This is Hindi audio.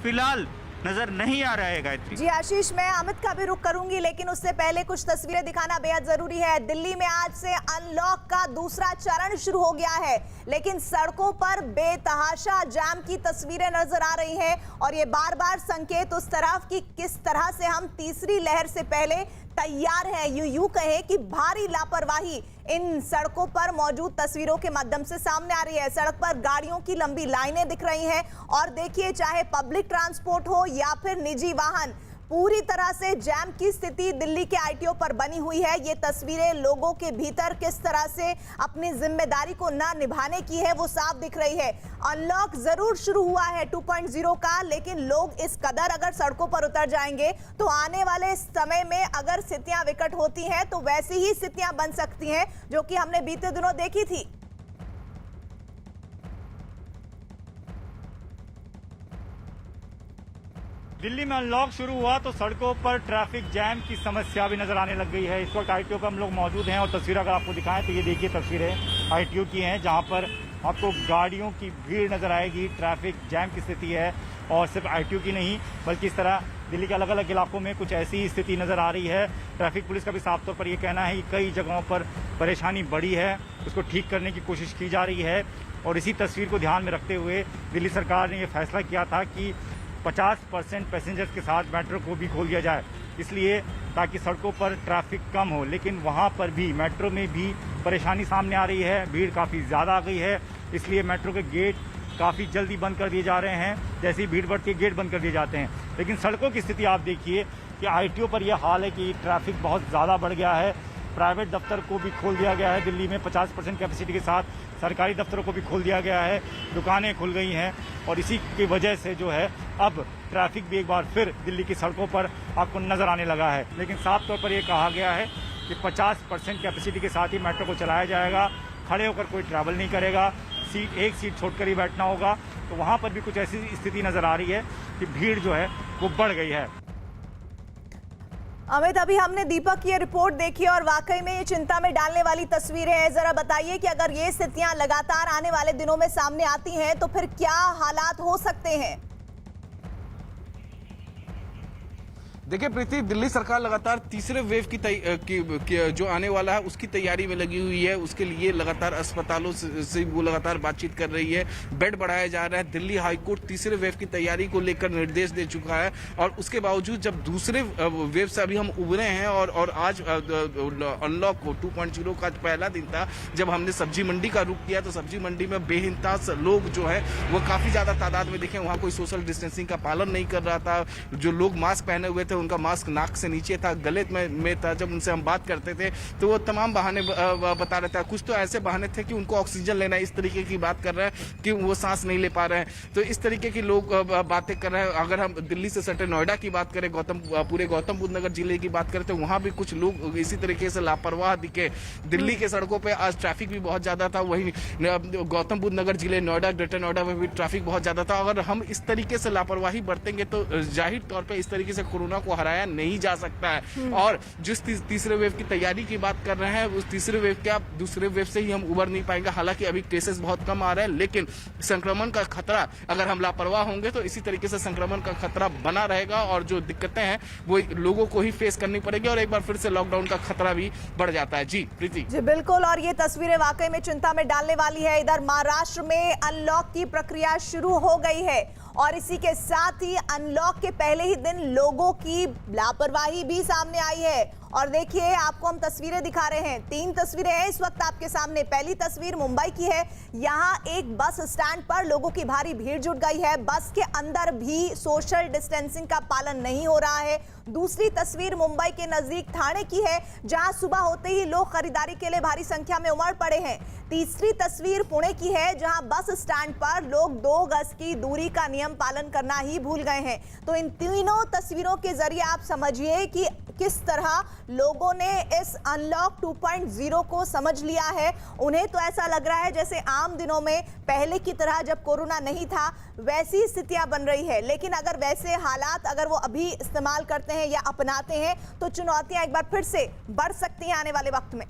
फिलहाल नजर नहीं आ रहा है। गायत्री जी आशीष, मैं अमित का भी रुख करूंगी, लेकिन उससे पहले कुछ तस्वीरें दिखाना बेहद जरूरी है। दिल्ली में आज से अनलॉक का दूसरा चरण शुरू हो गया है, लेकिन सड़कों पर बेतहाशा जाम की तस्वीरें नजर आ रही हैं और ये बार बार संकेत उस तरफ कि किस तरह से हम तीसरी लहर से पहले तैयार है। यूं कहें कि भारी लापरवाही इन सड़कों पर मौजूद तस्वीरों के माध्यम से सामने आ रही है। सड़क पर गाड़ियों की लंबी लाइनें दिख रही हैं और देखिए, चाहे पब्लिक ट्रांसपोर्ट हो या फिर निजी वाहन, पूरी तरह से जैम की स्थिति दिल्ली के आईटीओ पर बनी हुई है। ये तस्वीरें लोगों के भीतर किस तरह से अपनी जिम्मेदारी को न निभाने की है वो साफ दिख रही है। अनलॉक जरूर शुरू हुआ है 2.0 का, लेकिन लोग इस कदर अगर सड़कों पर उतर जाएंगे तो आने वाले समय में अगर स्थितियां विकट होती हैं तो वैसी ही स्थितियां बन सकती हैं जो कि हमने बीते दिनों देखी थी। दिल्ली में अनलॉक शुरू हुआ तो सड़कों पर ट्रैफिक जैम की समस्या भी नजर आने लग गई है। इस वक्त आईटीओ पर हम लोग मौजूद हैं और तस्वीर अगर आपको दिखाएं तो ये देखिए तस्वीरें आईटीओ की हैं, जहां पर आपको गाड़ियों की भीड़ नजर आएगी, ट्रैफिक जैम की स्थिति है। और सिर्फ आईटीओ की नहीं बल्कि इस तरह दिल्ली के अलग अलग इलाकों में कुछ ऐसी स्थिति नजर आ रही है। ट्रैफिक पुलिस का भी साफ तौर पर यह कहना है कि कई जगहों पर परेशानी बढ़ी है, उसको ठीक करने की कोशिश की जा रही है। और इसी तस्वीर को ध्यान में रखते हुए दिल्ली सरकार ने यह फैसला किया था कि 50% पैसेंजर्स के साथ मेट्रो को भी खोल दिया जाए, इसलिए ताकि सड़कों पर ट्रैफिक कम हो। लेकिन वहां पर भी मेट्रो में भी परेशानी सामने आ रही है, भीड़ काफ़ी ज़्यादा आ गई है, इसलिए मेट्रो के गेट काफ़ी जल्दी बंद कर दिए जा रहे हैं। जैसे ही भीड़ बढ़ती है गेट बंद कर दिए जाते हैं। लेकिन सड़कों की स्थिति आप देखिए कि आईटीओ पर यह हाल है कि ट्रैफिक बहुत ज़्यादा बढ़ गया है। प्राइवेट दफ्तर को भी खोल दिया गया है दिल्ली में 50% कैपेसिटी के साथ, सरकारी दफ्तरों को भी खोल दिया गया है, दुकानें खुल गई हैं और इसी की वजह से जो है अब ट्रैफिक भी एक बार फिर दिल्ली की सड़कों पर आपको नजर आने लगा है। लेकिन साफ तौर पर यह कहा गया है कि 50% कैपेसिटी के साथ ही मेट्रो को चलाया जाएगा, खड़े होकर कोई ट्रैवल नहीं करेगा, एक सीट छोड़कर ही बैठना होगा। तो वहाँ पर भी कुछ ऐसी स्थिति नजर आ रही है कि भीड़ जो है वो बढ़ गई है। अमित, अभी हमने दीपक की रिपोर्ट देखी और वाकई में ये चिंता में डालने वाली तस्वीरें हैं। जरा बताइए कि अगर ये स्थितियां लगातार आने वाले दिनों में सामने आती हैं तो फिर क्या हालात हो सकते हैं? देखिए प्रीति, दिल्ली सरकार लगातार तीसरे वेव की जो आने वाला है उसकी तैयारी में लगी हुई है। उसके लिए लगातार अस्पतालों से वो लगातार बातचीत कर रही है, बेड बढ़ाया जा रहा है। दिल्ली हाईकोर्ट तीसरे वेव की तैयारी को लेकर निर्देश दे चुका है और उसके बावजूद जब दूसरे वेव से अभी हम उभरे हैं और आज अनलॉक 2.0 का पहला दिन था जब हमने सब्जी मंडी का रुख किया, तो सब्जी मंडी में बेहिंताज लोग जो है वो काफी ज्यादा तादाद में दिखे। वहाँ कोई सोशल डिस्टेंसिंग का पालन नहीं कर रहा था। जो लोग मास्क पहने हुए थे उनका मास्क नाक से नीचे था, गले में था। जब उनसे हम बात करते थे तो वो तमाम बहाने बता रहे थे। कुछ तो ऐसे बहाने थे कि उनको ऑक्सीजन लेना है, इस तरीके की बात कर रहे हैं कि वो सांस नहीं ले पा रहे हैं। तो इस तरीके की लोग बातें कर रहे हैं। अगर हम दिल्ली से सटे नोएडा की बात करें, पूरे गौतम बुद्ध नगर जिले की बात करें, तो वहां भी कुछ लोग इसी तरीके से लापरवाह दिखे। दिल्ली के सड़कों पर आज ट्रैफिक भी बहुत ज्यादा था। वही गौतम बुद्ध नगर जिले, नोएडा, ग्रेटर नोएडा में भी ट्रैफिक बहुत ज्यादा था। अगर हम इस तरीके से लापरवाही बरतेंगे तो जाहिर तौर पर इस तरीके से कोरोना को हराया नहीं जा सकता है। और जिस तीसरे वेव की तैयारी की बात कर रहे हैं, उस तीसरे वेव के दूसरे वेव से ही हम उबर नहीं पाएंगे। हालांकि अभी केसेस बहुत कम आ रहे हैं, लेकिन संक्रमण का खतरा, अगर हम लापरवाह होंगे तो इसी तरीके से संक्रमण का खतरा बना रहेगा और जो दिक्कतें हैं वो लोगों को ही फेस करनी पड़ेगी और एक बार फिर से लॉकडाउन का खतरा भी बढ़ जाता है। जी प्रीति। जी बिल्कुल, और ये तस्वीरें वाकई में चिंता में डालने वाली है। इधर महाराष्ट्र में अनलॉक की प्रक्रिया शुरू हो गई है और इसी के साथ ही अनलॉक के पहले ही दिन लोगों की लापरवाही भी सामने आई है। और देखिए, आपको हम तस्वीरें दिखा रहे हैं, 3 तस्वीरें हैं इस वक्त आपके सामने। पहली तस्वीर मुंबई की है। यहाँ एक बस स्टैंड पर लोगों की भारी भीड़ जुट गई है। बस के अंदर भी सोशल डिस्टेंसिंग का पालन नहीं हो रहा है। दूसरी तस्वीर मुंबई के नजदीक थाने की है, जहां सुबह होते ही लोग खरीदारी के लिए भारी संख्या में उमड़ पड़े हैं। तीसरी तस्वीर पुणे की है, जहां बस स्टैंड पर लोग 2 गज की दूरी का नियम पालन करना ही भूल गए हैं। तो इन तीनों तस्वीरों के जरिए आप समझिए कि किस तरह लोगों ने इस अनलॉक 2.0 को समझ लिया है। उन्हें तो ऐसा लग रहा है जैसे आम दिनों में पहले की तरह जब कोरोना नहीं था वैसी स्थितियां बन रही है। लेकिन अगर वैसे हालात अगर वो अभी इस्तेमाल करते हैं या अपनाते हैं तो चुनौतियां एक बार फिर से बढ़ सकती हैं आने वाले वक्त में।